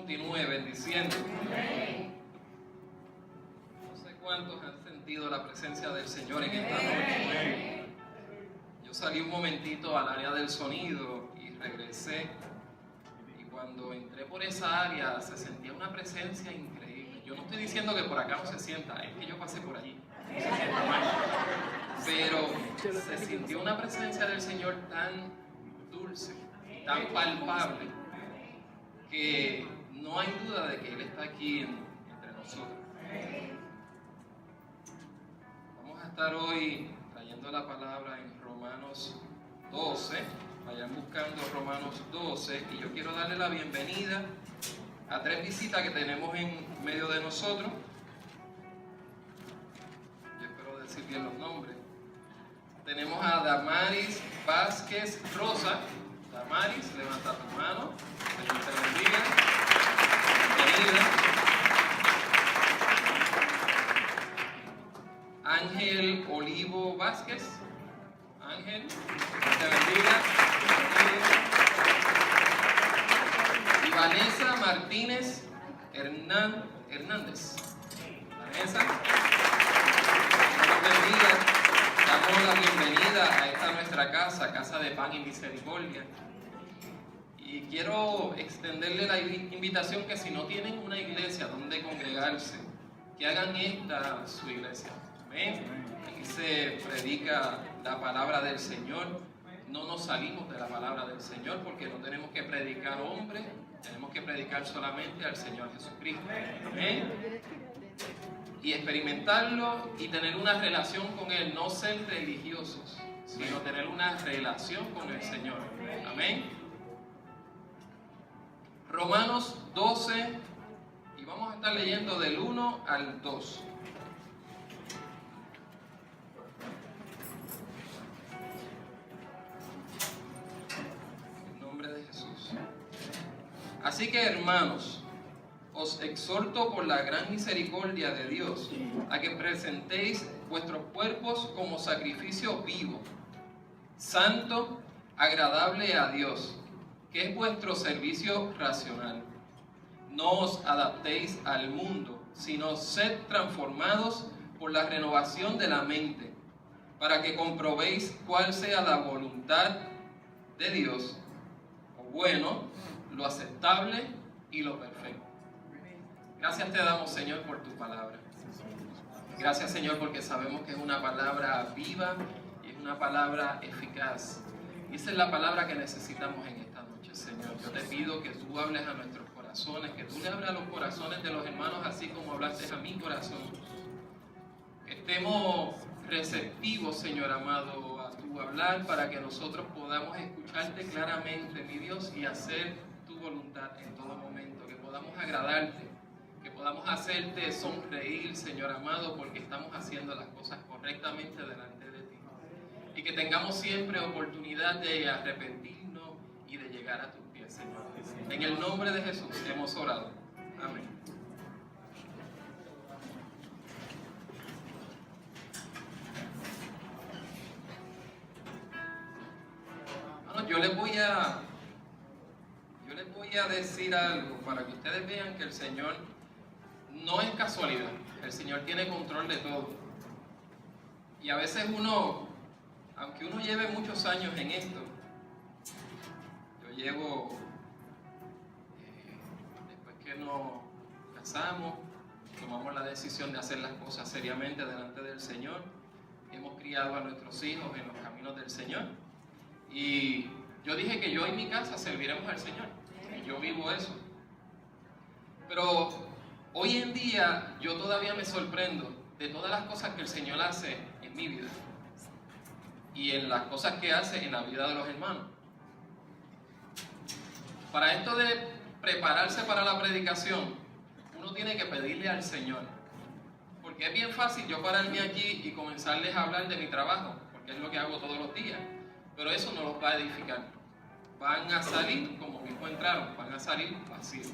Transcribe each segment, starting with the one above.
continúe bendiciendo. No sé cuántos han sentido la presencia del Señor en esta noche. Yo salí un momentito al área del sonido y regresé. Y cuando entré por esa área se sentía una presencia increíble. Yo no estoy diciendo que por acá no se sienta, es que yo pasé por allí. Pero se sintió una presencia del Señor tan dulce, tan palpable, que no hay duda de que Él está aquí entre nosotros. Vamos a estar hoy trayendo la palabra en Romanos 12. Vayan buscando Romanos 12 y yo quiero darle la bienvenida a 3 visitas que tenemos en medio de nosotros. Yo espero decir bien los nombres. Tenemos a Damaris Vázquez Rosa. Damaris, levanta tu mano. Señor te bendiga. Bienvenida. Ángel Olivo Vázquez. Ángel, te bendiga. Y Vanessa Martínez Hernández. Vanessa, Dios te bendiga. Damos la bienvenida a esta nuestra casa, Casa de Pan y Misericordia. Y quiero extenderle la invitación que si no tienen una iglesia donde congregarse, que hagan esta su iglesia. Amén. Aquí se predica la palabra del Señor. No nos salimos de la palabra del Señor porque no tenemos que predicar hombres, tenemos que predicar solamente al Señor Jesucristo. Amén. Y experimentarlo y tener una relación con Él, no ser religiosos, sino tener una relación con el Señor. Amén. Romanos 12, y vamos a estar leyendo del 1 al 2. En nombre de Jesús. Así que, hermanos, os exhorto por la gran misericordia de Dios a que presentéis vuestros cuerpos como sacrificio vivo, santo, agradable a Dios, que es vuestro servicio racional. No os adaptéis al mundo, sino sed transformados por la renovación de la mente, para que comprobéis cuál sea la voluntad de Dios, lo bueno, lo aceptable y lo perfecto. Gracias te damos, Señor, por tu palabra. Gracias, Señor, porque sabemos que es una palabra viva y es una palabra eficaz. Y esa es la palabra que necesitamos en esta noche, Señor. Yo te pido que tú hables a nuestros corazones, que tú le hables a los corazones de los hermanos así como hablaste a mi corazón. Que estemos receptivos, Señor amado, a tu hablar para que nosotros podamos escucharte claramente, mi Dios, y hacer tu voluntad en todo momento. Que podamos agradarte. Que podamos hacerte sonreír, Señor amado, porque estamos haciendo las cosas correctamente delante de ti. Y que tengamos siempre oportunidad de arrepentirnos y de llegar a tus pies, Señor. En el nombre de Jesús hemos orado. Amén. Bueno, yo les voy a decir algo para que ustedes vean que el Señor no es casualidad. El Señor tiene control de todo. Y a veces uno, aunque uno lleve muchos años en esto, yo llevo, después que nos casamos, tomamos la decisión de hacer las cosas seriamente delante del Señor. Hemos criado a nuestros hijos en los caminos del Señor. Y yo dije que yo y mi casa serviremos al Señor. Y yo vivo eso. Pero hoy en día yo todavía me sorprendo de todas las cosas que el Señor hace en mi vida y en las cosas que hace en la vida de los hermanos. Para esto de prepararse para la predicación, uno tiene que pedirle al Señor. Porque es bien fácil yo pararme aquí y comenzarles a hablar de mi trabajo, porque es lo que hago todos los días. Pero eso no los va a edificar. Van a salir como mismo entraron, van a salir vacíos.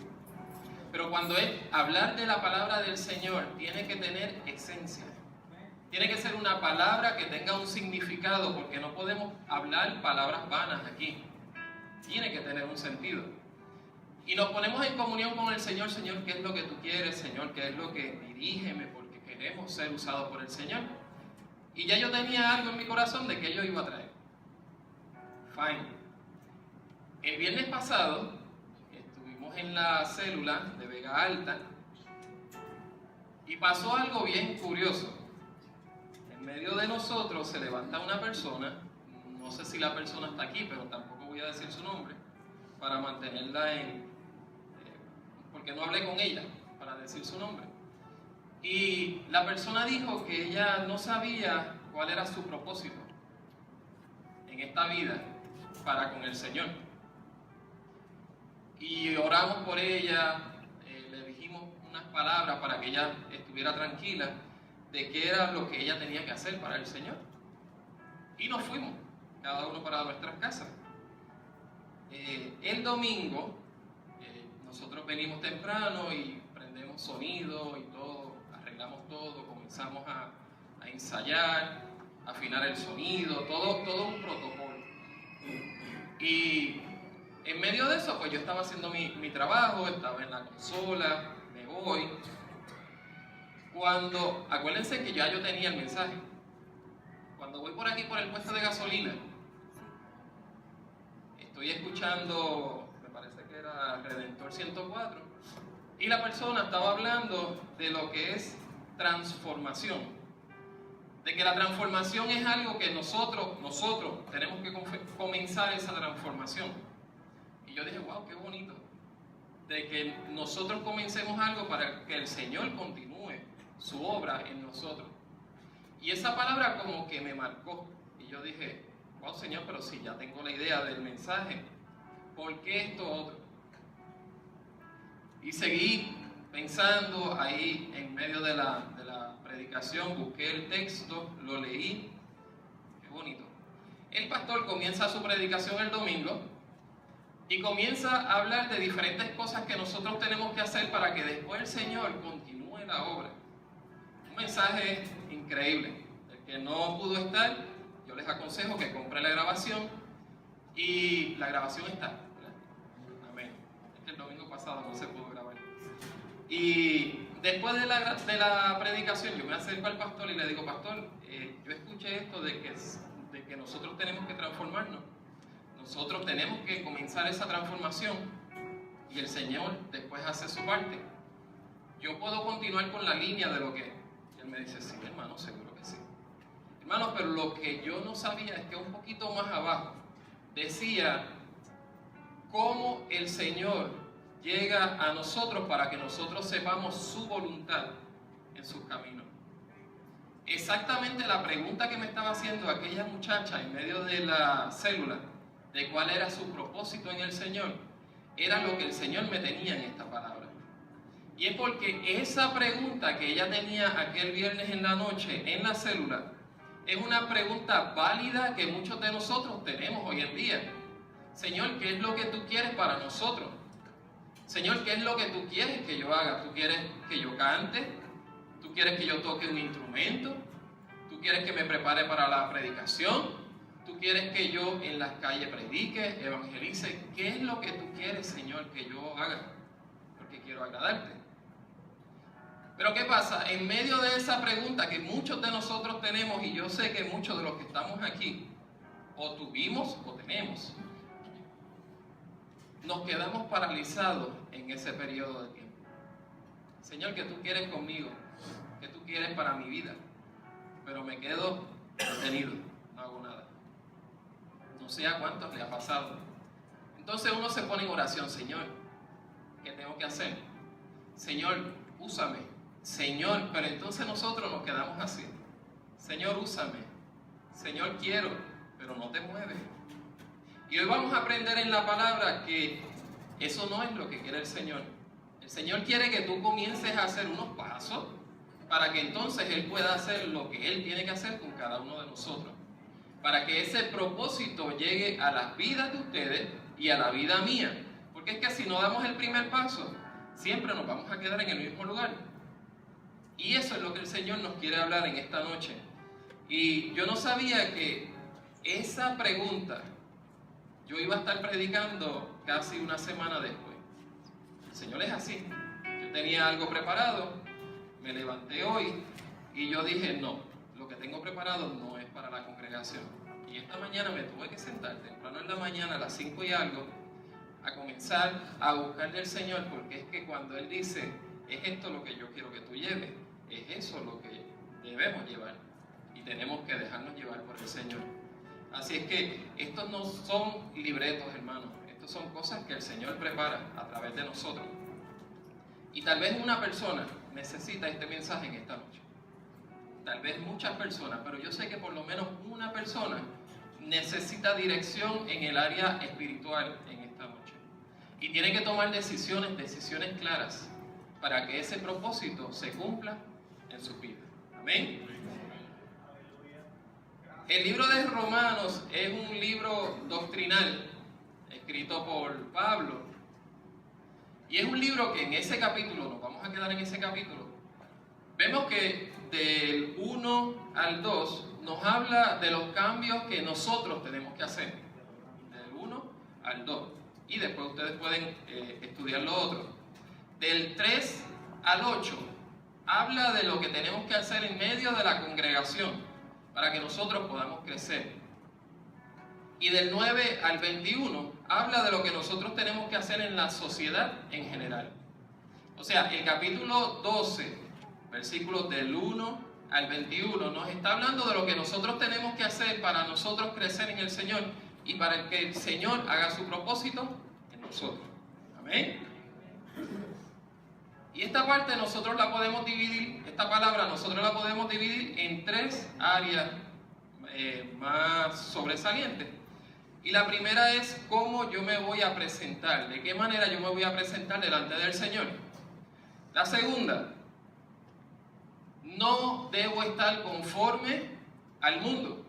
Pero cuando es hablar de la palabra del Señor, tiene que tener esencia. Tiene que ser una palabra que tenga un significado, porque no podemos hablar palabras vanas aquí. Tiene que tener un sentido. Y nos ponemos en comunión con el Señor. Señor, ¿qué es lo que tú quieres? Señor, ¿qué es lo que dirígeme? Porque queremos ser usados por el Señor. Y ya yo tenía algo en mi corazón de que yo iba a traer. Fine. El viernes pasado estuvimos en la célula de Vega Alta y pasó algo bien curioso. En medio de nosotros se levanta una persona, no sé si la persona está aquí, pero tampoco voy a decir su nombre, para mantenerla porque no hablé con ella, para decir su nombre. Y la persona dijo que ella no sabía cuál era su propósito en esta vida para con el Señor. Y oramos por ella, le dijimos unas palabras para que ella estuviera tranquila de qué era lo que ella tenía que hacer para el Señor. Y nos fuimos, cada uno para nuestras casas. El domingo, nosotros venimos temprano y prendemos sonido y todo, arreglamos todo, comenzamos a ensayar, a afinar el sonido, todo un protocolo. Y en medio de eso, pues yo estaba haciendo mi trabajo, estaba en la consola, me voy. Cuando, acuérdense que ya yo tenía el mensaje. Cuando voy por aquí por el puesto de gasolina, estoy escuchando, me parece que era Redentor 104, y la persona estaba hablando de lo que es transformación. De que la transformación es algo que nosotros tenemos que comenzar esa transformación. Y yo dije, wow, qué bonito. De que nosotros comencemos algo para que el Señor continúe su obra en nosotros. Y esa palabra como que me marcó. Y yo dije, wow, Señor, pero si ya tengo la idea del mensaje, ¿por qué esto otro? Y seguí pensando ahí en medio de la predicación, busqué el texto, lo leí. Qué bonito. El pastor comienza su predicación el domingo y comienza a hablar de diferentes cosas que nosotros tenemos que hacer para que después el Señor continúe la obra. Un mensaje increíble. El que no pudo estar, yo les aconsejo que compre la grabación, y la grabación está, ¿verdad? Amén. Es que el domingo pasado no se pudo grabar. Y después de la predicación, yo me acerco al pastor y le digo, pastor, yo escuché esto de que nosotros tenemos que transformarnos. Nosotros tenemos que comenzar esa transformación y el Señor después hace su parte. Yo puedo continuar con la línea de lo que... Y él me dice, sí, hermano, seguro que sí. Hermano, pero lo que yo no sabía es que un poquito más abajo decía cómo el Señor llega a nosotros para que nosotros sepamos su voluntad en sus caminos. Exactamente la pregunta que me estaba haciendo aquella muchacha en medio de la célula, de cuál era su propósito en el Señor, era lo que el Señor me tenía en esta palabra. Y es porque esa pregunta que ella tenía aquel viernes en la noche en la célula es una pregunta válida que muchos de nosotros tenemos hoy en día. Señor, ¿qué es lo que tú quieres para nosotros? Señor, ¿qué es lo que tú quieres que yo haga? ¿Tú quieres que yo cante? ¿Tú quieres que yo toque un instrumento? ¿Tú quieres que me prepare para la predicación? ¿Tú quieres que yo en las calles predique, evangelice? ¿Qué es lo que tú quieres, Señor, que yo haga? Porque quiero agradarte. Pero ¿qué pasa? En medio de esa pregunta que muchos de nosotros tenemos, y yo sé que muchos de los que estamos aquí, o tuvimos o tenemos, nos quedamos paralizados en ese periodo de tiempo. Señor, ¿qué tú quieres conmigo? ¿Qué tú quieres para mi vida? Pero me quedo detenido, no hago nada. No sé a cuántos le ha pasado. Entonces uno se pone en oración, Señor, ¿qué tengo que hacer? Señor, úsame. Señor, pero entonces nosotros nos quedamos así. Señor, úsame. Señor, quiero, pero no te mueves. Y hoy vamos a aprender en la palabra que eso no es lo que quiere el Señor. El Señor quiere que tú comiences a hacer unos pasos para que entonces Él pueda hacer lo que Él tiene que hacer con cada uno de nosotros. Para que ese propósito llegue a las vidas de ustedes y a la vida mía. Porque es que si no damos el primer paso, siempre nos vamos a quedar en el mismo lugar. Y eso es lo que el Señor nos quiere hablar en esta noche. Y yo no sabía que esa pregunta yo iba a estar predicando casi una semana después. El Señor es así. Yo tenía algo preparado, me levanté hoy y yo dije, no, lo que tengo preparado no es para la congregación. Y esta mañana me tuve que sentar temprano en la mañana, a las 5 y algo, a comenzar a buscarle al Señor, porque es que cuando Él dice, es esto lo que yo quiero que tú lleves, es eso lo que debemos llevar. Y tenemos que dejarnos llevar por el Señor. Así es que estos no son libretos, hermanos. Estos son cosas que el Señor prepara a través de nosotros. Y tal vez una persona necesita este mensaje en esta noche. Tal vez muchas personas, pero yo sé que por lo menos una persona necesita dirección en el área espiritual en esta noche. Y tiene que tomar decisiones claras, para que ese propósito se cumpla en su vida. Amén. El libro de Romanos es un libro doctrinal escrito por Pablo, y es un libro que en ese capítulo, nos vamos a quedar en ese capítulo, vemos que del 1 al 2 nos habla de los cambios que nosotros tenemos que hacer, del 1 al 2, y después ustedes pueden estudiar lo otro. Del 3 al 8 habla de lo que tenemos que hacer en medio de la congregación para que nosotros podamos crecer. Y del 9 al 21 habla de lo que nosotros tenemos que hacer en la sociedad en general. O sea, el capítulo 12, versículos del 1 al 21, nos está hablando de lo que nosotros tenemos que hacer para nosotros crecer en el Señor y para que el Señor haga su propósito en nosotros. Amén. Y esta parte nosotros la podemos dividir, esta palabra nosotros la podemos dividir en 3 áreas más sobresalientes. Y la primera es cómo yo me voy a presentar, de qué manera yo me voy a presentar delante del Señor. La segunda, no debo estar conforme al mundo.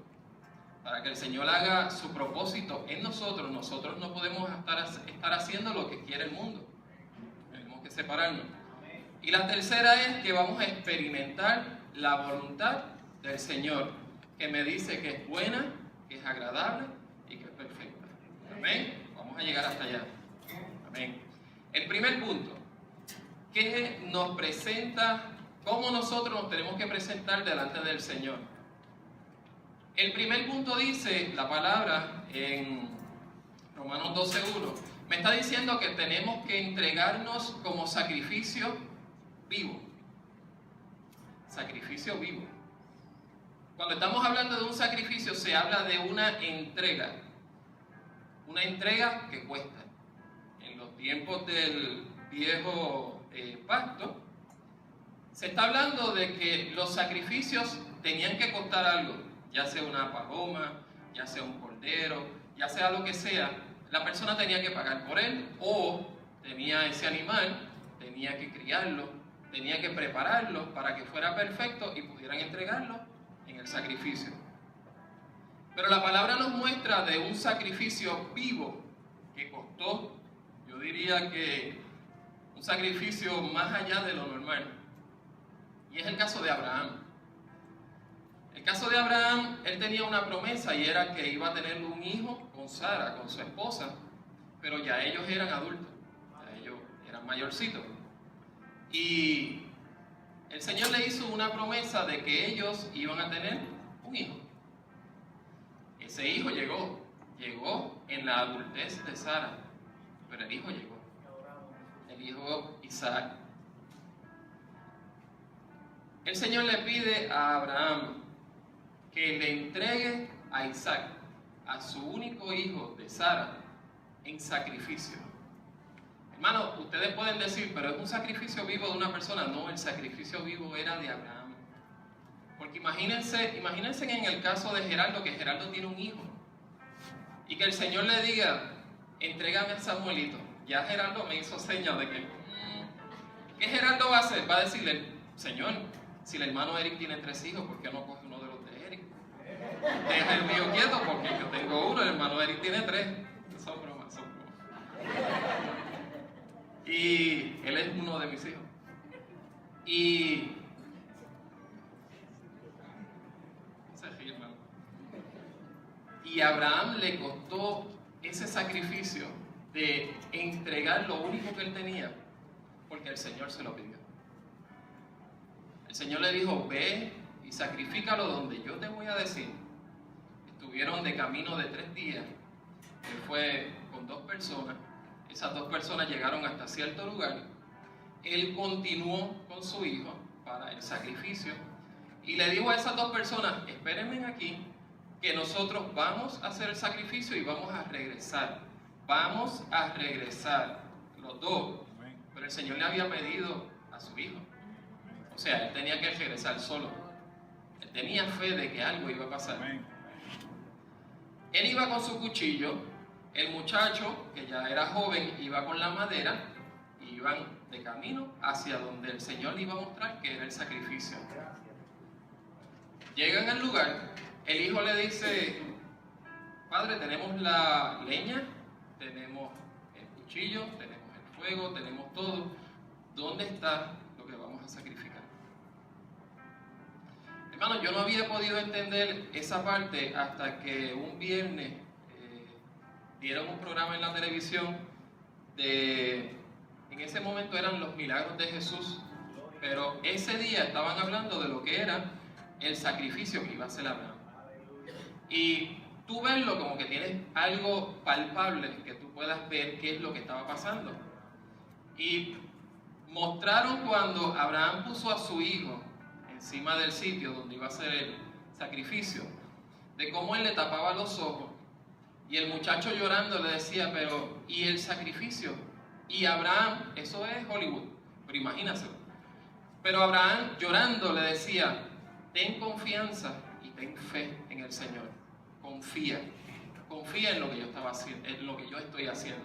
Para que el Señor haga su propósito en nosotros, nosotros no podemos estar haciendo lo que quiere el mundo. Tenemos que separarnos. Y la tercera es que vamos a experimentar la voluntad del Señor, que me dice que es buena, que es agradable y que es perfecta. Amén. Vamos a llegar hasta allá. Amén. El primer punto, ¿qué nos presenta? ¿Cómo nosotros nos tenemos que presentar delante del Señor? El primer punto dice la palabra en Romanos 12:1. Me está diciendo que tenemos que entregarnos como sacrificio vivo. Sacrificio vivo. Cuando estamos hablando de un sacrificio, se habla de una entrega. Una entrega que cuesta. En los tiempos del viejo pacto, se está hablando de que los sacrificios tenían que costar algo, ya sea una paloma, ya sea un cordero, ya sea lo que sea. La persona tenía que pagar por él, o tenía ese animal, tenía que criarlo, tenía que prepararlo para que fuera perfecto y pudieran entregarlo en el sacrificio. Pero la palabra nos muestra de un sacrificio vivo que costó, yo diría que un sacrificio más allá de lo normal. Y es el caso de Abraham. El caso de Abraham, él tenía una promesa y era que iba a tener un hijo con Sara, con su esposa, pero ya ellos eran adultos, ya ellos eran mayorcitos. Y el Señor le hizo una promesa de que ellos iban a tener un hijo. Ese hijo llegó en la adultez de Sara, pero el hijo llegó, el hijo Isaac. El Señor le pide a Abraham que le entregue a Isaac, a su único hijo de Sara, en sacrificio. Hermano, ustedes pueden decir, pero es un sacrificio vivo de una persona. No, el sacrificio vivo era de Abraham. Porque imagínense en el caso de Gerardo, que Gerardo tiene un hijo, y que el Señor le diga, entrégame a Samuelito. Ya Gerardo me hizo señas de que, ¿qué Gerardo va a hacer? Va a decirle, Señor, si el hermano Eric tiene 3 hijos, ¿por qué no coge uno de los de Eric? Deja el mío quieto, porque yo tengo uno, el hermano Eric tiene 3. Son bromas, son bromas. Y él es uno de mis hijos. Y Abraham le costó ese sacrificio de entregar lo único que él tenía porque el Señor se lo pidió. El Señor le dijo, ve y sacrifícalo donde yo te voy a decir. Estuvieron de camino de 3 días. Él fue con 2 personas. Esas 2 personas llegaron hasta cierto lugar. Él continuó con su hijo para el sacrificio y le dijo a esas 2 personas, espérenme aquí, que nosotros vamos a hacer el sacrificio y vamos a regresar. Vamos a regresar los 2. Pero el Señor le había pedido a su hijo. O sea, él tenía que regresar solo. Él tenía fe de que algo iba a pasar. Él iba con su cuchillo. El muchacho, que ya era joven, iba con la madera y iban de camino hacia donde el Señor le iba a mostrar que era el sacrificio. Llegan al lugar, el hijo le dice, padre, tenemos la leña, tenemos el cuchillo, tenemos el fuego, tenemos todo. ¿Dónde está lo que vamos a sacrificar? Hermano, yo no había podido entender esa parte hasta que un viernes dieron un programa en la televisión en ese momento eran los milagros de Jesús, pero ese día estaban hablando de lo que era el sacrificio que iba a hacer Abraham. Y tú verlo como que tienes algo palpable, que tú puedas ver qué es lo que estaba pasando. Y mostraron cuando Abraham puso a su hijo encima del sitio donde iba a hacer el sacrificio, de cómo él le tapaba los ojos. Y el muchacho llorando le decía, pero ¿y el sacrificio? Y Abraham, eso es Hollywood, pero imagínaselo. Pero Abraham llorando le decía, ten confianza y ten fe en el Señor. Confía en lo que yo estaba haciendo, en lo que yo estoy haciendo.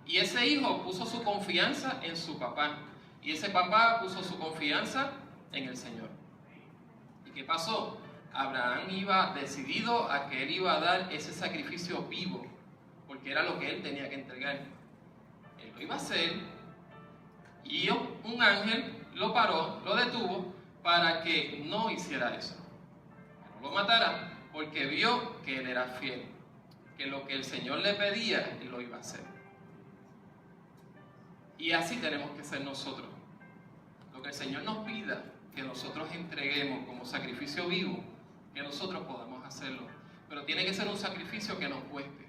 Y ese hijo puso su confianza en su papá. Y ese papá puso su confianza en el Señor. ¿Y qué pasó? Abraham iba decidido a que él iba a dar ese sacrificio vivo, porque era lo que él tenía que entregar. Él lo iba a hacer y un ángel lo paró, lo detuvo para que no hiciera eso, que no lo matara, porque vio que él era fiel, que lo que el Señor le pedía, él lo iba a hacer. Y así tenemos que ser nosotros. Lo que el Señor nos pida que nosotros entreguemos como sacrificio vivo, que nosotros podamos hacerlo. Pero tiene que ser un sacrificio que nos cueste.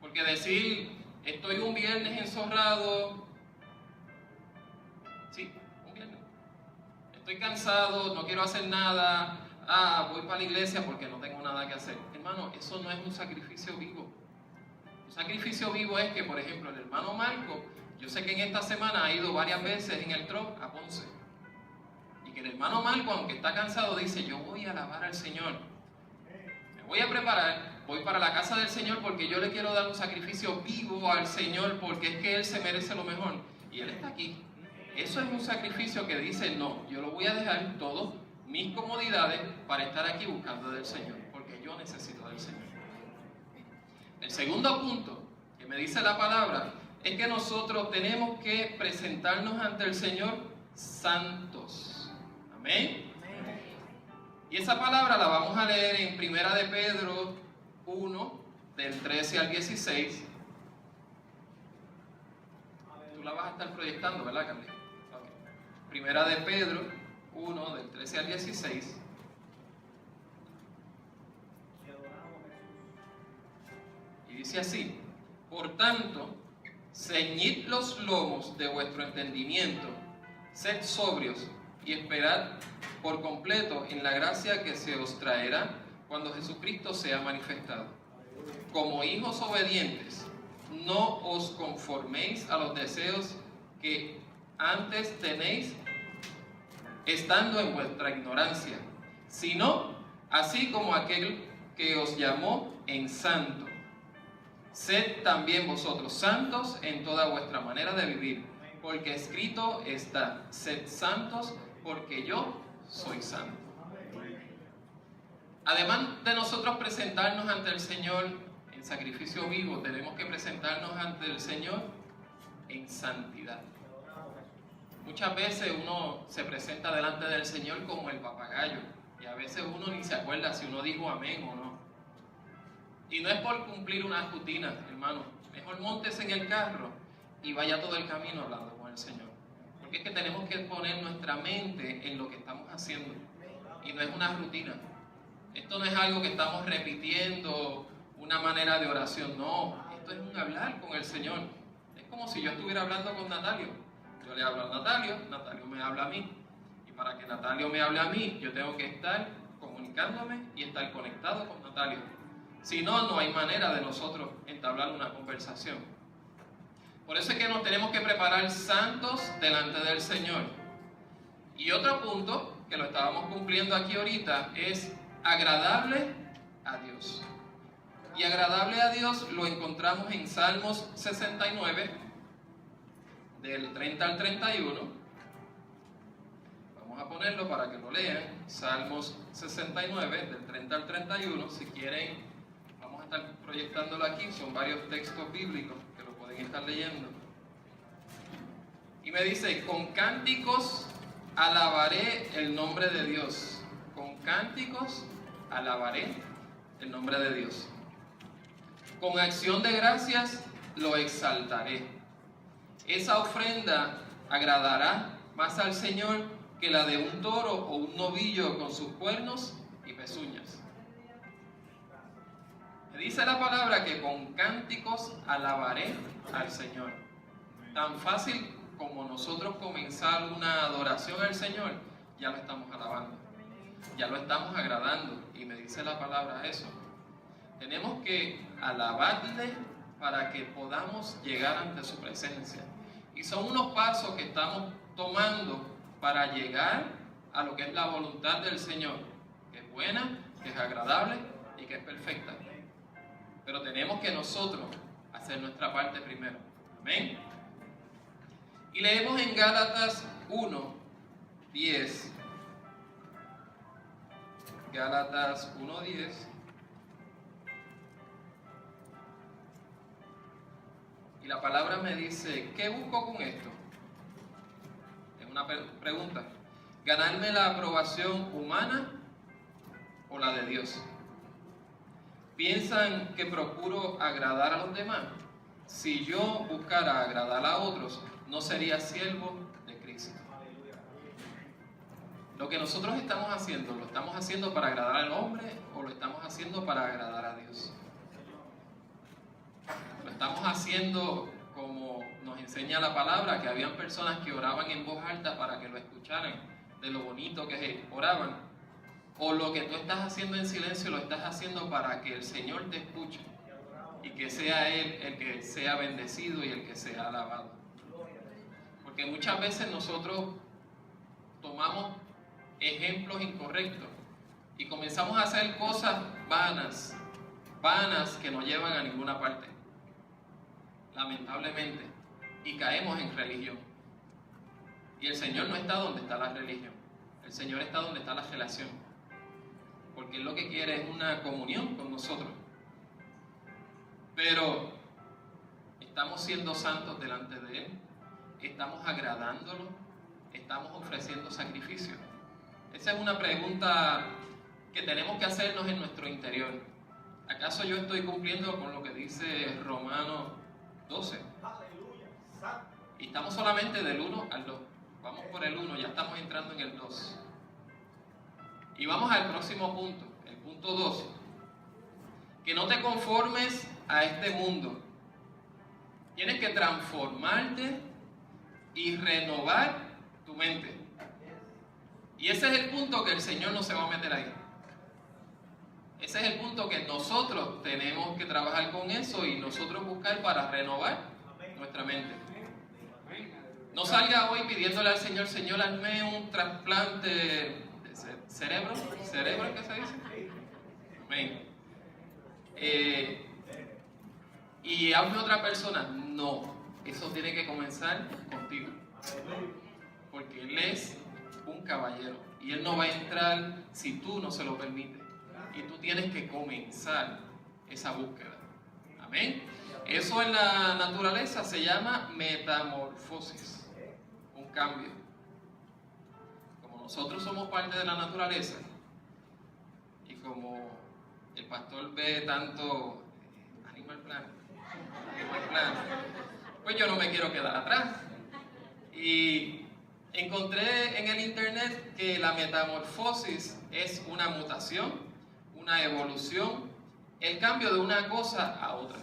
Porque decir, estoy un viernes enzorrado, sí, un viernes. Estoy cansado, no quiero hacer nada, voy para la iglesia porque no tengo nada que hacer. Hermano, eso no es un sacrificio vivo. Un sacrificio vivo es que, por ejemplo, el hermano Marco, yo sé que en esta semana ha ido varias veces en el truck a Ponce. Y que el hermano Marco, aunque está cansado, dice, yo voy a alabar al Señor. Me voy a preparar, voy para la casa del Señor porque yo le quiero dar un sacrificio vivo al Señor porque es que Él se merece lo mejor. Y Él está aquí. Eso es un sacrificio que dice, no, yo lo voy a dejar todas mis comodidades para estar aquí buscando del Señor, porque yo necesito del Señor. El segundo punto que me dice la palabra es que nosotros tenemos que presentarnos ante el Señor santos. Amén. Y esa palabra la vamos a leer en Primera de Pedro 1, del 13 al 16. Tú la vas a estar proyectando, ¿verdad, Carly? Okay. Primera de Pedro 1, del 13 al 16. Y dice así: por tanto, ceñid los lomos de vuestro entendimiento, sed sobrios y esperad por completo en la gracia que se os traerá cuando Jesucristo sea manifestado. Como hijos obedientes, no os conforméis a los deseos que antes tenéis estando en vuestra ignorancia, sino así como aquel que os llamó en santo. Sed también vosotros santos en toda vuestra manera de vivir, porque escrito está, sed santos porque yo soy santo. Además de nosotros presentarnos ante el Señor en sacrificio vivo, tenemos que presentarnos ante el Señor en santidad. Muchas veces uno se presenta delante del Señor como el papagayo, y a veces uno ni se acuerda si uno dijo amén o no. Y no es por cumplir una rutina, hermano. Mejor móntese en el carro y vaya todo el camino hablando con el Señor. Porque es que tenemos que poner nuestra mente en lo que estamos haciendo. Y no es una rutina. Esto no es algo que estamos repitiendo, una manera de oración. No, esto es un hablar con el Señor. Es como si yo estuviera hablando con Natalio. Yo le hablo a Natalio, Natalio me habla a mí. Y para que Natalio me hable a mí, yo tengo que estar comunicándome y estar conectado con Natalio. Si no, no hay manera de nosotros entablar una conversación. Por eso es que nos tenemos que preparar santos delante del Señor. Y otro punto, que lo estábamos cumpliendo aquí ahorita, es agradable a Dios. Y agradable a Dios lo encontramos en Salmos 69, del 30 al 31. Vamos a ponerlo para que lo lean. Salmos 69, del 30 al 31. Si quieren, vamos a estar proyectándolo aquí. Son varios textos bíblicos que lo pueden estar leyendo. Y me dice: con cánticos alabaré el nombre de Dios. Con cánticos alabaré el nombre de Dios. Con acción de gracias lo exaltaré. Esa ofrenda agradará más al Señor que la de un toro o un novillo con sus cuernos y pezuñas. Me dice la palabra que con cánticos alabaré al Señor. Tan fácil como nosotros comenzar una adoración al Señor, ya lo estamos alabando, ya lo estamos agradando. Y me dice la palabra eso. Tenemos que alabarle para que podamos llegar ante su presencia. Y son unos pasos que estamos tomando para llegar a lo que es la voluntad del Señor, que es buena, que es agradable y que es perfecta. Pero tenemos que nosotros hacer nuestra parte primero. Amén. Y leemos en Gálatas 1:10. Gálatas 1:10. Y la palabra me dice: ¿qué busco con esto? Es una pregunta. ¿Ganarme la aprobación humana o la de Dios? ¿Piensan que procuro agradar a los demás? Si yo buscara agradar a otros, no sería siervo de Cristo. Lo que nosotros estamos haciendo, ¿lo estamos haciendo para agradar al hombre o lo estamos haciendo para agradar a Dios? Lo estamos haciendo como nos enseña la palabra, que habían personas que oraban en voz alta para que lo escucharan, de lo bonito que oraban. O lo que tú estás haciendo en silencio, lo estás haciendo para que el Señor te escuche y que sea Él el que sea bendecido y el que sea alabado. Porque muchas veces nosotros tomamos ejemplos incorrectos y comenzamos a hacer cosas vanas que no llevan a ninguna parte, lamentablemente, y caemos en religión. Y el Señor no está donde está la religión, el Señor está donde está la relación, porque Él lo que quiere es una comunión con nosotros. Pero ¿estamos siendo santos delante de Él? ¿Estamos agradándolo? ¿Estamos ofreciendo sacrificio? Esa es una pregunta que tenemos que hacernos en nuestro interior. ¿Acaso yo estoy cumpliendo con lo que dice Romanos 12? Y estamos solamente del 1 al 2. Vamos por el 1, ya estamos entrando en el 2. Y vamos al próximo punto, el punto 2. Que no te conformes a este mundo. Tienes que transformarte y renovar tu mente. Y ese es el punto que el Señor no se va a meter ahí. Ese es el punto que nosotros tenemos que trabajar con eso y nosotros buscar para renovar nuestra mente. No salga hoy pidiéndole al Señor: Señor, hazme un trasplante de cerebro. ¿Cerebro es que se dice? Amén. Y hazme otra persona. No, eso tiene que comenzar contigo. Porque Él es un caballero y Él no va a entrar si tú no se lo permites. Y tú tienes que comenzar esa búsqueda. Amén. Eso en la naturaleza se llama metamorfosis, un cambio. Como nosotros somos parte de la naturaleza y como el pastor ve tanto Animal Planet, pues yo no me quiero quedar atrás. Y encontré en el internet que la metamorfosis es una mutación, una evolución, el cambio de una cosa a otra.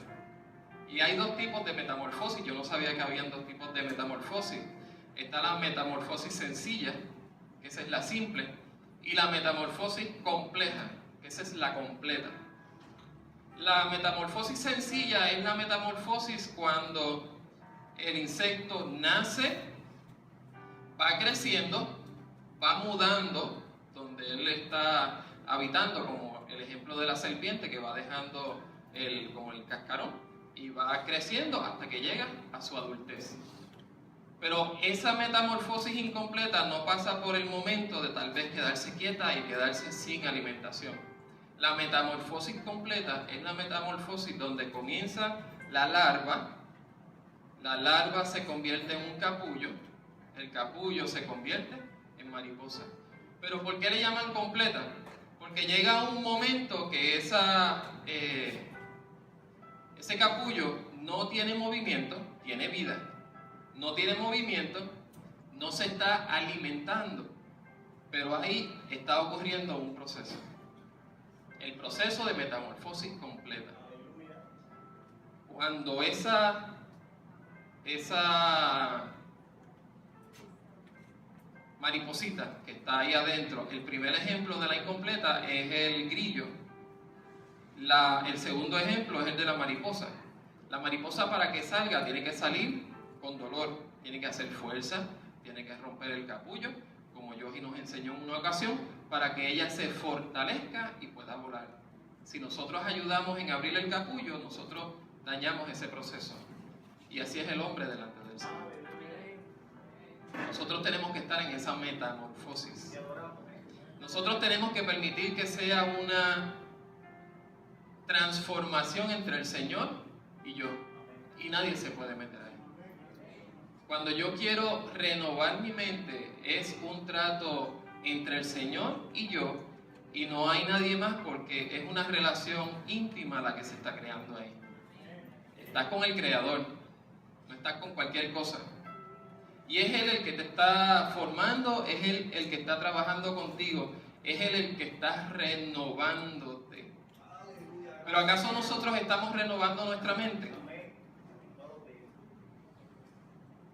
Y hay dos tipos de metamorfosis. Yo no sabía que habían dos tipos de metamorfosis. Está la metamorfosis sencilla, que esa es la simple, y la metamorfosis compleja, que esa es la completa. La metamorfosis sencilla es la metamorfosis cuando el insecto nace, va creciendo, va mudando donde él está habitando, como el ejemplo de la serpiente que va dejando como el cascarón, y va creciendo hasta que llega a su adultez. Pero esa metamorfosis incompleta no pasa por el momento de tal vez quedarse quieta y quedarse sin alimentación. La metamorfosis completa es la metamorfosis donde comienza la larva se convierte en un capullo, el capullo se convierte en mariposa. ¿Pero por qué le llaman completa? Porque llega un momento que ese capullo no tiene movimiento, tiene vida, no tiene movimiento, no se está alimentando, pero ahí está ocurriendo un proceso, el proceso de metamorfosis completa. Cuando esa mariposita que está ahí adentro, el primer ejemplo de la incompleta es el grillo. El segundo ejemplo es el de la mariposa. La mariposa, para que salga, tiene que salir con dolor, tiene que hacer fuerza, tiene que romper el capullo, como Yogi nos enseñó en una ocasión, para que ella se fortalezca y pueda volar. Si nosotros ayudamos en abrir el capullo, nosotros dañamos ese proceso. Y así es el hombre delante del Señor. Nosotros tenemos que estar en esa metamorfosis. Nosotros tenemos que permitir que sea una transformación entre el Señor y yo, y nadie se puede meter ahí. Cuando yo quiero renovar mi mente, es un trato entre el Señor y yo, y no hay nadie más, porque es una relación íntima la que se está creando ahí. Estás con el Creador, no estás con cualquier cosa, y es Él el que te está formando, es Él el que está trabajando contigo, es Él el que está renovándote. ¿Pero acaso nosotros estamos renovando nuestra mente?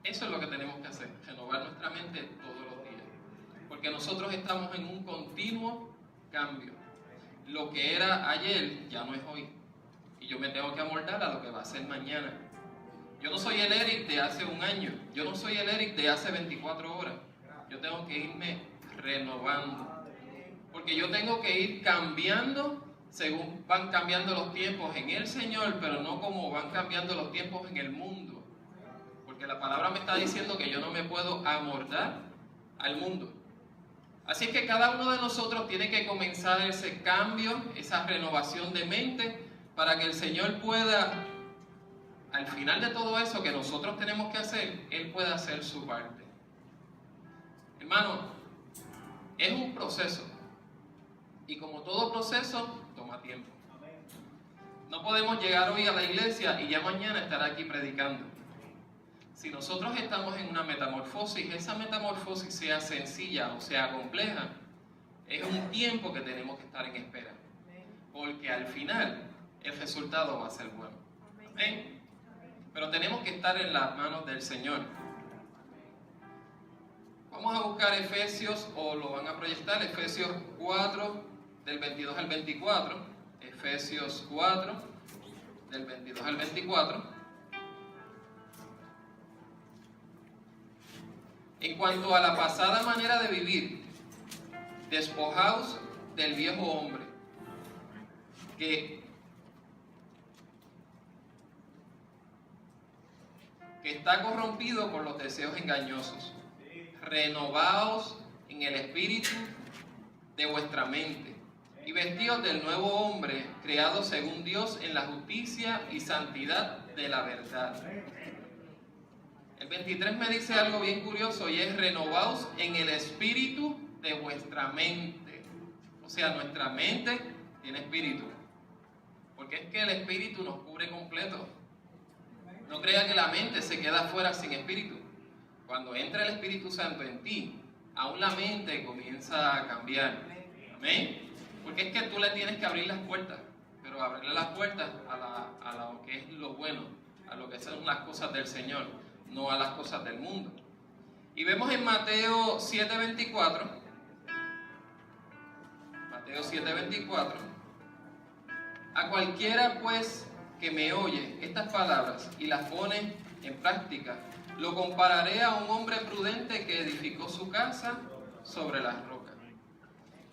Eso es lo que tenemos que hacer, renovar nuestra mente todos los días. Porque nosotros estamos en un continuo cambio. Lo que era ayer ya no es hoy. Y yo me tengo que amoldar a lo que va a ser mañana. Yo no soy el Eric de hace un año. Yo no soy el Eric de hace 24 horas. Yo tengo que irme renovando. Porque yo tengo que ir cambiando según van cambiando los tiempos en el Señor, pero no como van cambiando los tiempos en el mundo. Porque la palabra me está diciendo que yo no me puedo amoldar al mundo. Así que cada uno de nosotros tiene que comenzar ese cambio, esa renovación de mente, para que el Señor pueda, al final de todo eso que nosotros tenemos que hacer, Él pueda hacer su parte. Hermano, es un proceso. Y como todo proceso, toma tiempo. No podemos llegar hoy a la iglesia y ya mañana estar aquí predicando. Si nosotros estamos en una metamorfosis, esa metamorfosis sea sencilla o sea compleja, es un tiempo que tenemos que estar en espera. Porque al final, el resultado va a ser bueno. ¿Amén? Pero tenemos que estar en las manos del Señor. Vamos a buscar Efesios, o lo van a proyectar, Efesios 4, del 22 al 24. Efesios 4, del 22 al 24. En cuanto a la pasada manera de vivir, despojaos del viejo hombre, que está corrompido por los deseos engañosos. Renovaos en el espíritu de vuestra mente y vestíos del nuevo hombre, creado según Dios en la justicia y santidad de la verdad. El 23 me dice algo bien curioso, y es: renovaos en el espíritu de vuestra mente. O sea, nuestra mente tiene espíritu, porque es que el espíritu nos cubre completo. No crea que la mente se queda afuera sin espíritu. Cuando entra el Espíritu Santo en ti, aún la mente comienza a cambiar. Amén. Porque es que tú le tienes que abrir las puertas, pero abrirle las puertas a lo que es lo bueno, a lo que son las cosas del Señor, no a las cosas del mundo. Y vemos en Mateo 7:24, Mateo 7:24, a cualquiera pues que me oye estas palabras y las pone en práctica, lo compararé a un hombre prudente que edificó su casa sobre las rocas.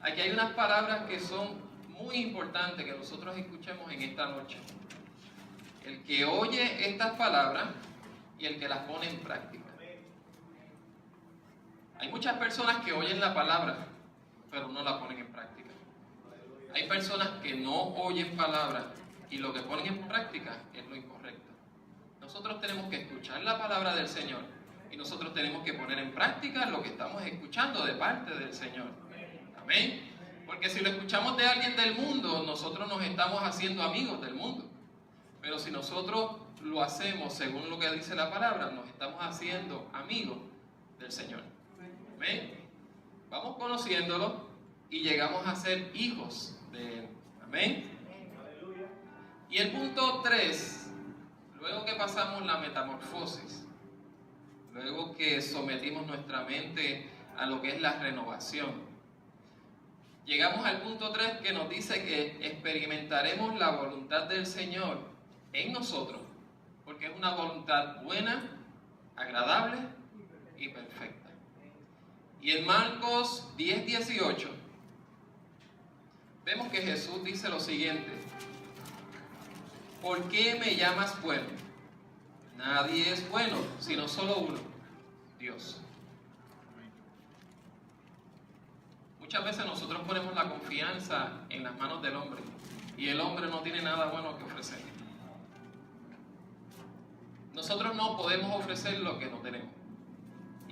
Aquí hay unas palabras que son muy importantes que nosotros escuchemos en esta noche. El que oye estas palabras y el que las pone en práctica. Hay muchas personas que oyen la palabra, pero no la ponen en práctica. Hay personas que no oyen palabras y lo que ponen en práctica es lo incorrecto. Nosotros tenemos que escuchar la palabra del Señor y nosotros tenemos que poner en práctica lo que estamos escuchando de parte del Señor. Amén. Porque si lo escuchamos de alguien del mundo, nosotros nos estamos haciendo amigos del mundo. Pero si nosotros lo hacemos según lo que dice la palabra, nos estamos haciendo amigos del Señor. Amén. Vamos conociéndolo y llegamos a ser hijos de Él. Amén. Y el punto 3, luego que pasamos la metamorfosis, luego que sometimos nuestra mente a lo que es la renovación, llegamos al punto 3 que nos dice que experimentaremos la voluntad del Señor en nosotros, porque es una voluntad buena, agradable y perfecta. Y en Marcos 10:18 vemos que Jesús dice lo siguiente: ¿por qué me llamas bueno? Nadie es bueno, sino solo uno, Dios. Muchas veces nosotros ponemos la confianza en las manos del hombre y el hombre no tiene nada bueno que ofrecer. Nosotros no podemos ofrecer lo que no tenemos.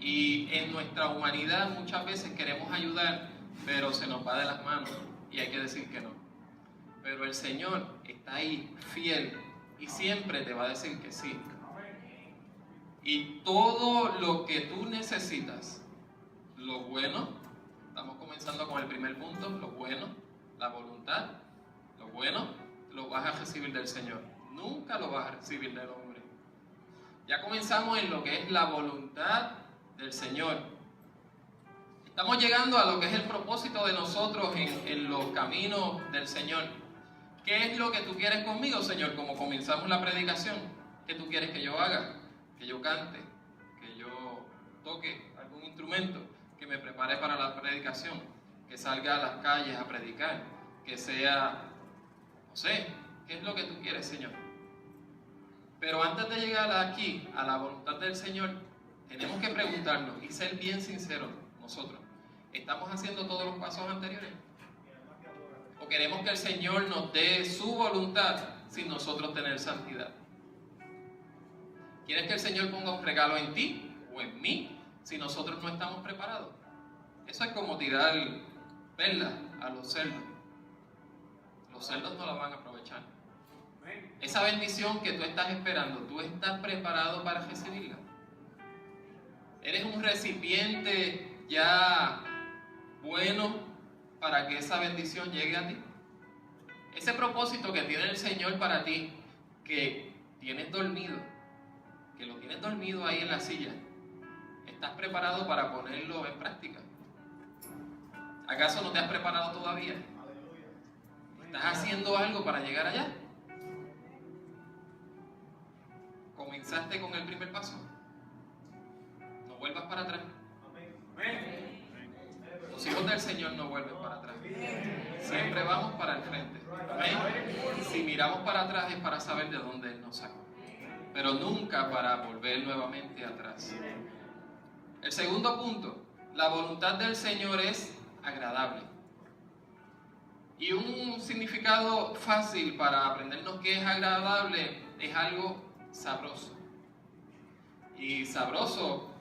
Y en nuestra humanidad muchas veces queremos ayudar, pero se nos va de las manos y hay que decir que no. Pero el Señor está ahí fiel y siempre te va a decir que sí. Y todo lo que tú necesitas, lo bueno, estamos comenzando con el primer punto, lo bueno, la voluntad, lo bueno, lo vas a recibir del Señor. Nunca lo vas a recibir del hombre. Ya comenzamos en lo que es la voluntad del Señor. Estamos llegando a lo que es el propósito de nosotros en los caminos del Señor. ¿Qué es lo que tú quieres conmigo, Señor? Como comenzamos la predicación, ¿qué tú quieres que yo haga? Que yo cante, que yo toque algún instrumento, que me prepare para la predicación, que salga a las calles a predicar, que sea, no sé, ¿qué es lo que tú quieres, Señor? Pero antes de llegar aquí, a la voluntad del Señor, tenemos que preguntarnos y ser bien sinceros nosotros. ¿Estamos haciendo todos los pasos anteriores? ¿O queremos que el Señor nos dé su voluntad sin nosotros tener santidad? ¿Quieres que el Señor ponga un regalo en ti o en mí si nosotros no estamos preparados? Eso es como tirar perlas a los cerdos. Los cerdos no la van a aprovechar. Esa bendición que tú estás esperando, ¿tú estás preparado para recibirla? ¿Eres un recipiente ya bueno para que esa bendición llegue a ti? Ese propósito que tiene el Señor para ti, que tienes dormido, que lo tienes dormido ahí en la silla, ¿estás preparado para ponerlo en práctica? ¿Acaso no te has preparado todavía? ¿Estás haciendo algo para llegar allá? ¿Comenzaste con el primer paso? No vuelvas para atrás. Los hijos del Señor no vuelven para atrás. Siempre vamos para el frente. ¿Amén? Si miramos para atrás es para saber de dónde Él nos sacó, pero nunca para volver nuevamente atrás. El segundo punto, la voluntad del Señor es agradable. Y un significado fácil para aprendernos qué es agradable es algo sabroso. Y sabroso,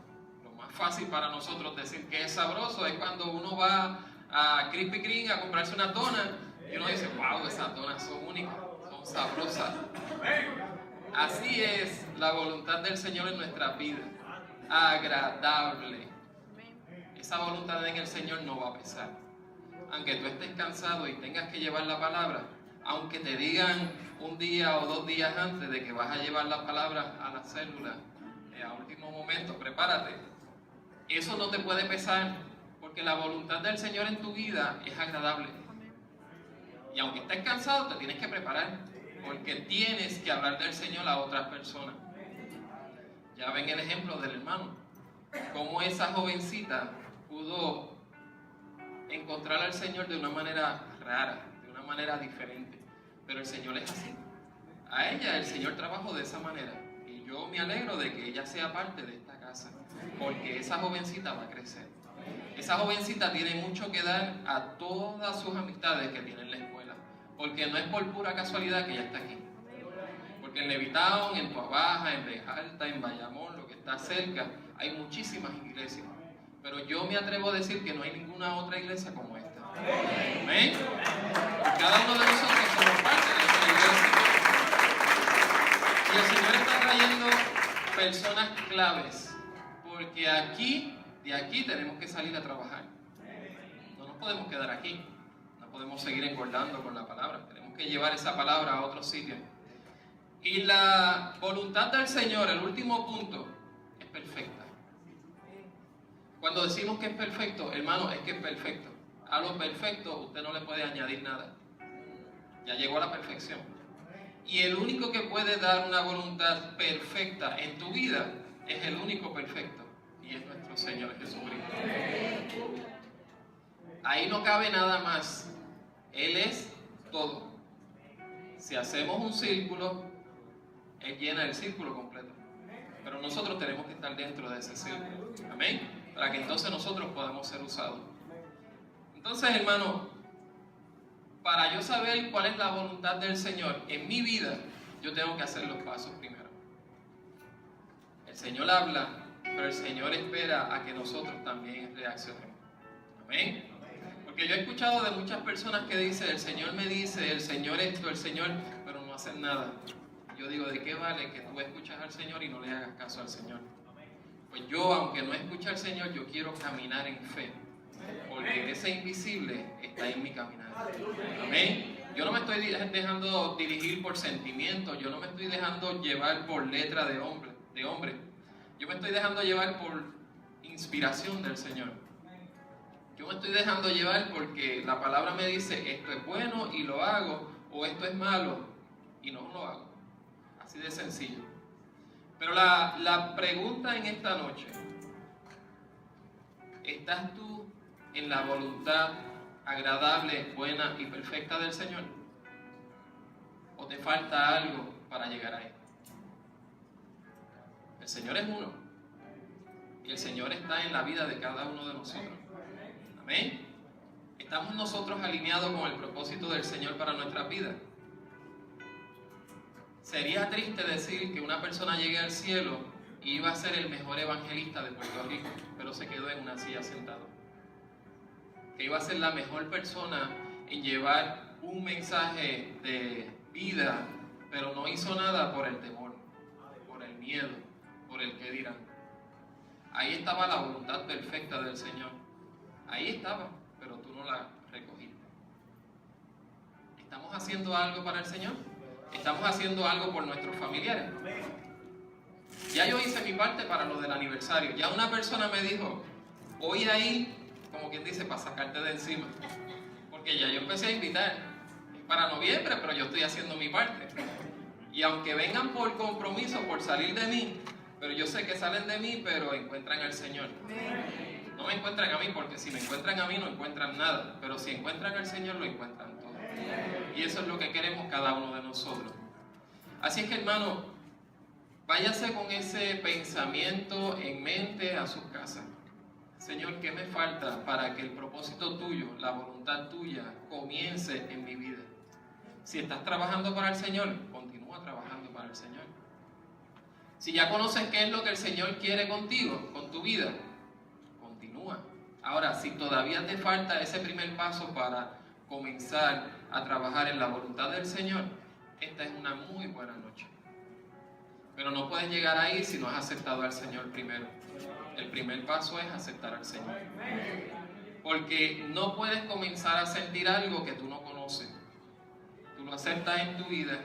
lo más fácil para nosotros decir que es sabroso es cuando uno va a Krispy Kreme a comprarse unas donas y uno dice, wow, esas donas son únicas, son sabrosas. Así es la voluntad del Señor en nuestra vida. Agradable. Esa voluntad en el Señor no va a pesar. Aunque tú estés cansado y tengas que llevar la palabra, aunque te digan un día o 2 días antes de que vas a llevar la palabra a la célula, a último momento, prepárate. Eso no te puede pesar, porque la voluntad del Señor en tu vida es agradable. Y aunque estés cansado, te tienes que preparar, porque tienes que hablar del Señor a otras personas. Ya ven el ejemplo del hermano, cómo esa jovencita pudo encontrar al Señor de una manera rara, de una manera diferente. Pero el Señor es así. A ella el Señor trabajó de esa manera. Y yo me alegro de que ella sea parte de esta casa, porque esa jovencita va a crecer. Esa jovencita tiene mucho que dar a todas sus amistades que tiene en la escuela, porque no es por pura casualidad que ella está aquí. Porque en Levitown, en Tuabaja, en Bejalta, en Bayamón, lo que está cerca, hay muchísimas iglesias. Pero yo me atrevo a decir que no hay ninguna otra iglesia como esta. ¿Amén? Cada uno de nosotros somos parte de esta iglesia. Y el Señor está trayendo personas claves, porque de aquí tenemos que salir a trabajar. No nos podemos quedar aquí, no podemos seguir engordando con la palabra, tenemos que llevar esa palabra a otro sitio. Y la voluntad del Señor, el último punto, es perfecta. Cuando decimos que es perfecto, hermano, es que es perfecto. A lo perfecto usted no le puede añadir nada. Ya llegó a la perfección. Y el único que puede dar una voluntad perfecta en tu vida es el único perfecto, y es nuestro Señor Jesucristo. Ahí no cabe nada más. Él es todo. Si hacemos un círculo, Él llena el círculo completo. Pero nosotros tenemos que estar dentro de ese círculo. Amén. Para que entonces nosotros podamos ser usados. Entonces, hermano, para yo saber cuál es la voluntad del Señor en mi vida, yo tengo que hacer los pasos primero. El Señor habla, pero el Señor espera a que nosotros también reaccionemos. Amén. Porque yo he escuchado de muchas personas que dicen, el Señor me dice, el Señor esto, el Señor, pero no hacen nada. Yo digo, ¿de qué vale que tú escuchas al Señor y no le hagas caso al Señor? Pues yo, aunque no escuche al Señor, yo quiero caminar en fe, porque ese invisible está en mi caminar. Amén. Yo no me estoy dejando dirigir por sentimientos, yo no me estoy dejando llevar por letra de hombre. Yo me estoy dejando llevar por inspiración del Señor. Yo me estoy dejando llevar porque la palabra me dice, esto es bueno y lo hago, o esto es malo y no lo hago. Así de sencillo. Pero la pregunta en esta noche, ¿estás tú en la voluntad agradable, buena y perfecta del Señor? ¿O te falta algo para llegar ahí? El Señor es uno. Y el Señor está en la vida de cada uno de nosotros. Amén. ¿Estamos nosotros alineados con el propósito del Señor para nuestra vida? Sería triste decir que una persona llegue al cielo y iba a ser el mejor evangelista de Puerto Rico, pero se quedó en una silla sentado. Que iba a ser la mejor persona en llevar un mensaje de vida, pero no hizo nada por el temor, por el miedo, por el qué dirán. Ahí estaba la voluntad perfecta del Señor. Ahí estaba, pero tú no la recogiste. ¿Estamos haciendo algo para el Señor? ¿Estamos haciendo algo por nuestros familiares? Ya yo hice mi parte para lo del aniversario. Ya una persona me dijo, voy a ir, como quien dice, para sacarte de encima. Porque ya yo empecé a invitar. Es para noviembre, pero yo estoy haciendo mi parte. Y aunque vengan por compromiso, por salir de mí, pero yo sé que salen de mí, pero encuentran al Señor. No me encuentran a mí, porque si me encuentran a mí no encuentran nada. Pero si encuentran al Señor, lo encuentran todo. Y eso es lo que queremos cada uno de nosotros. Así es que, hermano, váyase con ese pensamiento en mente a sus casas. Señor, ¿qué me falta para que el propósito tuyo, la voluntad tuya, comience en mi vida? Si estás trabajando para el Señor, continúa trabajando para el Señor. Si ya conoces qué es lo que el Señor quiere contigo, con tu vida, continúa. Ahora, si todavía te falta ese primer paso para comenzar a trabajar en la voluntad del Señor, esta es una muy buena noche. Pero no puedes llegar ahí si no has aceptado al Señor primero. El primer paso es aceptar al Señor. Porque no puedes comenzar a sentir algo que tú no conoces. Tú lo aceptas en tu vida,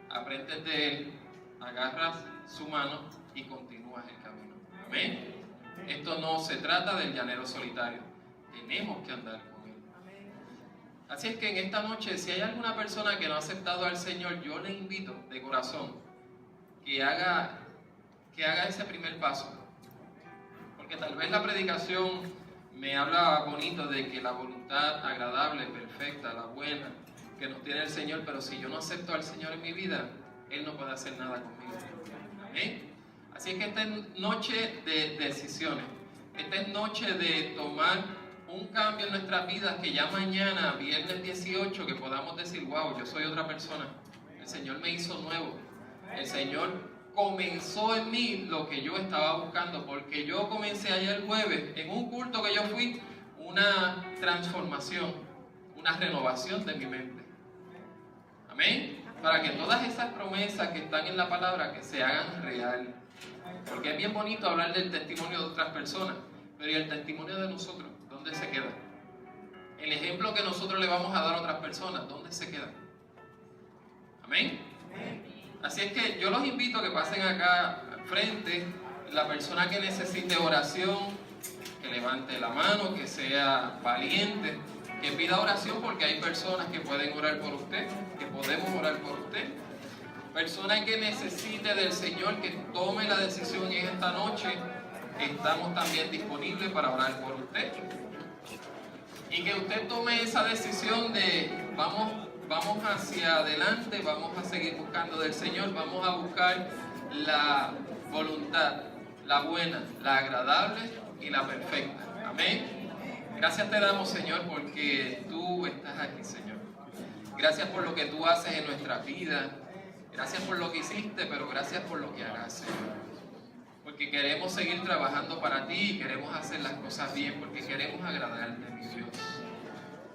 aprendes de Él, agarras su mano y continúas el camino. Amén. Esto no se trata del llanero solitario. Tenemos que andar con Él. Así es que en esta noche, si hay alguna persona que no ha aceptado al Señor, yo le invito de corazón que haga ese primer paso. Porque tal vez la predicación me habla bonito de que la voluntad agradable, perfecta, la buena que nos tiene el Señor, pero si yo no acepto al Señor en mi vida, Él no puede hacer nada conmigo. ¿Amén? Así es que esta es noche de decisiones. Esta es noche de tomar un cambio en nuestras vidas, que ya mañana, viernes 18, que podamos decir, wow, yo soy otra persona. El Señor me hizo nuevo. El Señor comenzó en mí lo que yo estaba buscando, porque yo comencé ayer el jueves, en un culto que yo fui, una transformación, una renovación de mi mente. Amén. Para que todas esas promesas que están en la palabra, que se hagan real. Porque es bien bonito hablar del testimonio de otras personas, pero ¿y el testimonio de nosotros? ¿Dónde se queda? El ejemplo que nosotros le vamos a dar a otras personas, ¿dónde se queda? Amén. Así es que yo los invito a que pasen acá al frente. La persona que necesite oración, que levante la mano, que sea valiente, que pida oración, porque hay personas que pueden orar por usted, que podemos orar por usted. Persona que necesite del Señor, que tome la decisión en esta noche, estamos también disponibles para orar por usted. Y que usted tome esa decisión de vamos hacia adelante, vamos a seguir buscando del Señor, vamos a buscar la voluntad, la buena, la agradable y la perfecta. Amén. Gracias te damos, Señor, porque tú estás aquí, Señor. Gracias por lo que tú haces en nuestras vidas. Gracias por lo que hiciste, pero gracias por lo que harás, Señor. Porque queremos seguir trabajando para ti y queremos hacer las cosas bien, porque queremos agradarte, mi Dios.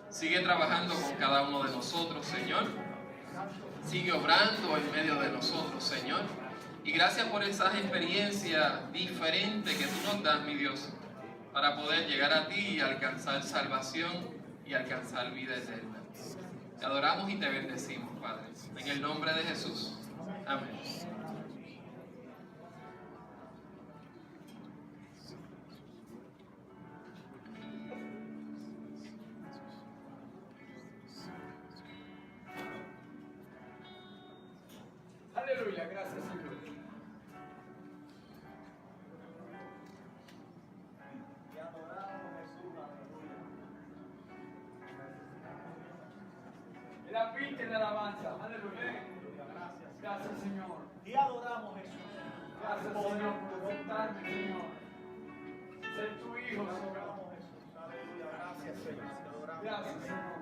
Sigue trabajando con cada uno de nosotros, Señor. Sigue obrando en medio de nosotros, Señor. Y gracias por esas experiencias diferentes que tú nos das, mi Dios, para poder llegar a ti y alcanzar salvación y alcanzar vida eterna. Te adoramos y te bendecimos, Padre. En el nombre de Jesús. Amén. Aleluya, gracias, Señor. Te adoramos, Jesús, aleluya. El apite de alabanza, aleluya. Gracias, Señor. Te adoramos, Jesús. Gracias, Señor, por aceptarme, Señor. Ser tu hijo, Te Señor. adoramos, Jesús. Aleluya. Gracias, Señor. Te adoramos. Gracias, Señor.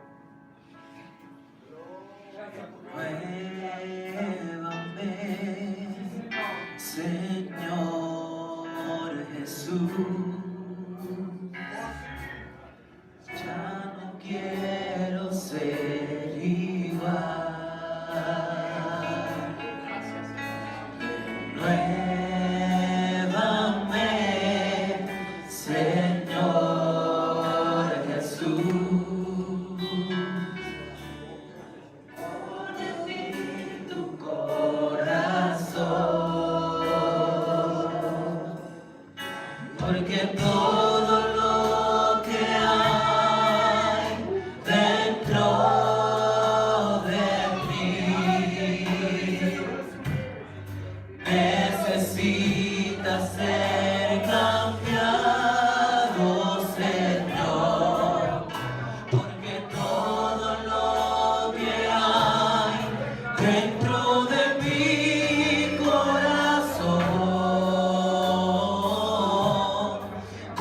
Gracias por tu Muévame, Señor. Señor Jesús. Ya no quiero ser igual. Muévame, Señor Jesús. Pon en mí tu corazón, porque todo lo que hay dentro de mí necesita ser cambiado, Señor, porque todo lo que hay dentro de mi corazón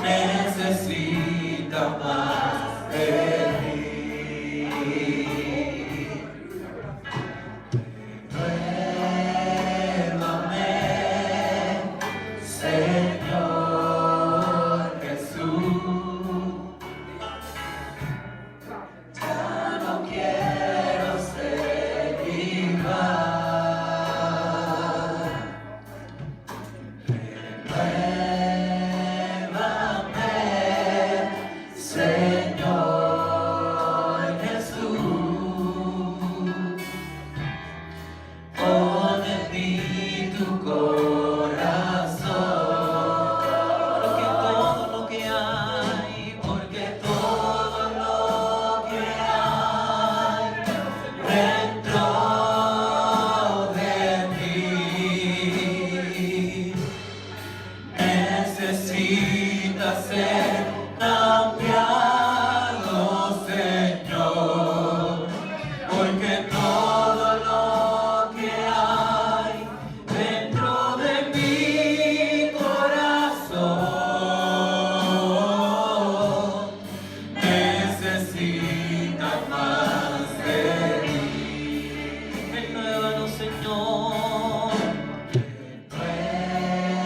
necesita necesita ser cambiado, Señor, porque todo lo que hay dentro de mi corazón necesita más de ti. Renuévanos, Señor, renuévame,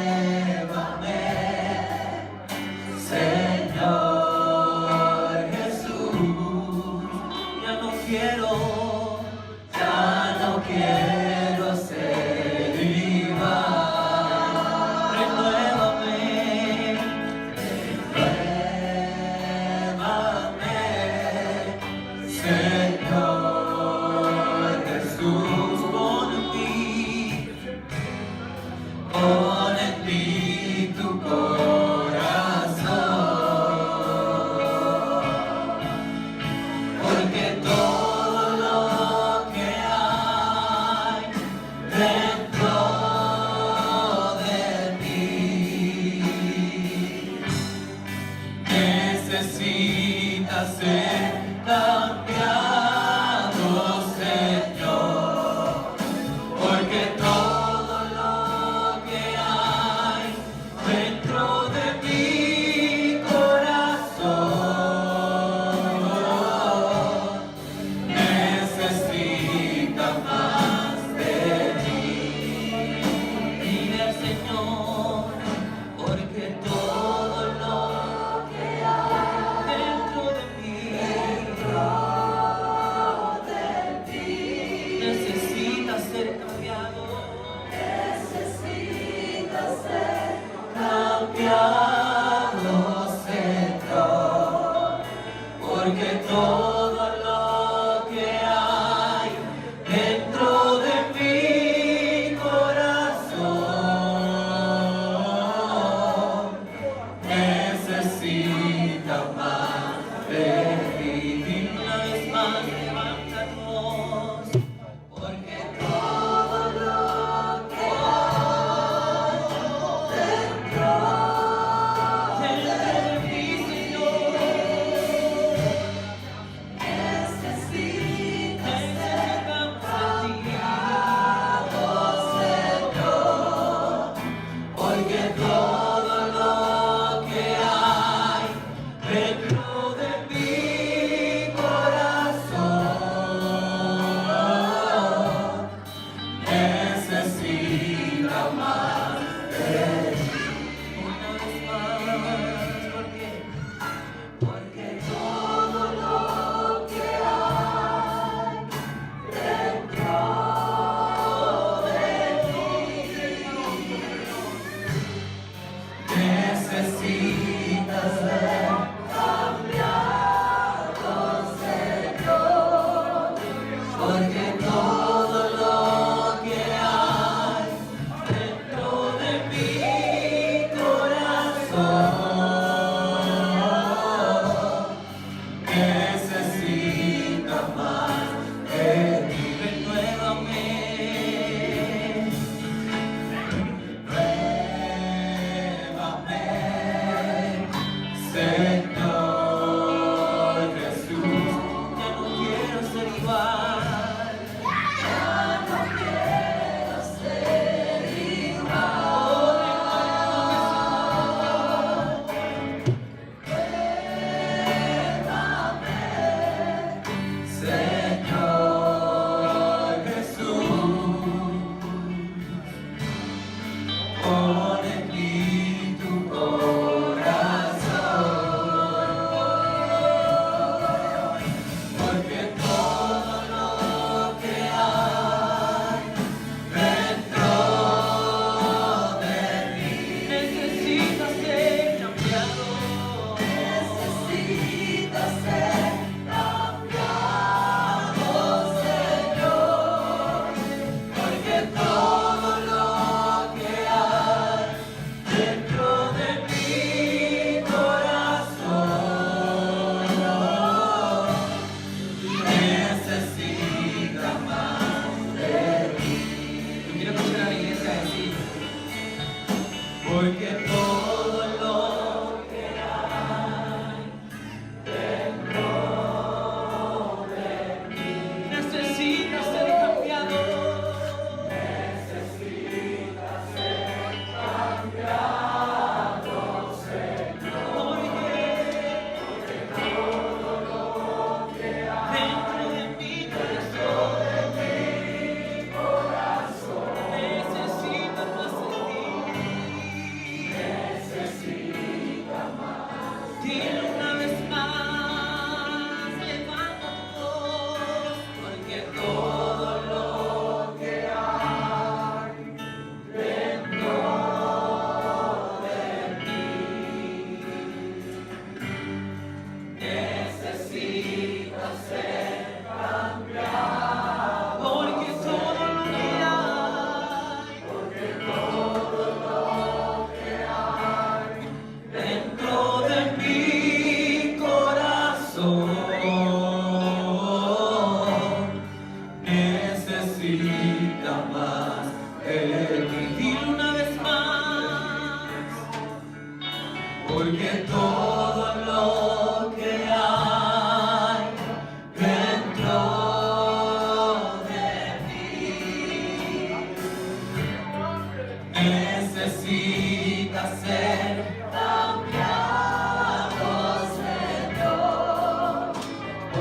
Señor Jesús. Ya no quiero ser igual. Renuévame, Señor Jesús. Pon en mí tu corazón, porque todo lo que hay dentro de mí necesita ser cambiado, Señor, porque todo lo que hay dentro de mi corazón necesita más de ti. Dile al Señor, porque todo lo que hay dentro de mí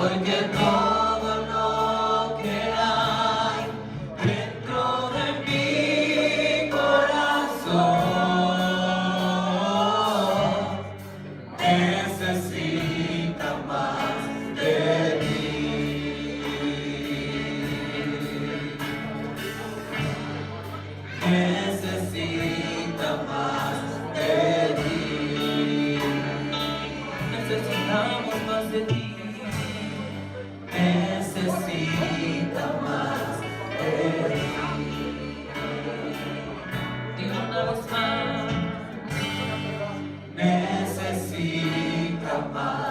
porque todo lo que hay dentro de mi corazón necesita más de ti. Necesita más de ti. Necesitamos más de ti. Necesita más de ti. Digo una vez más. Necesita más.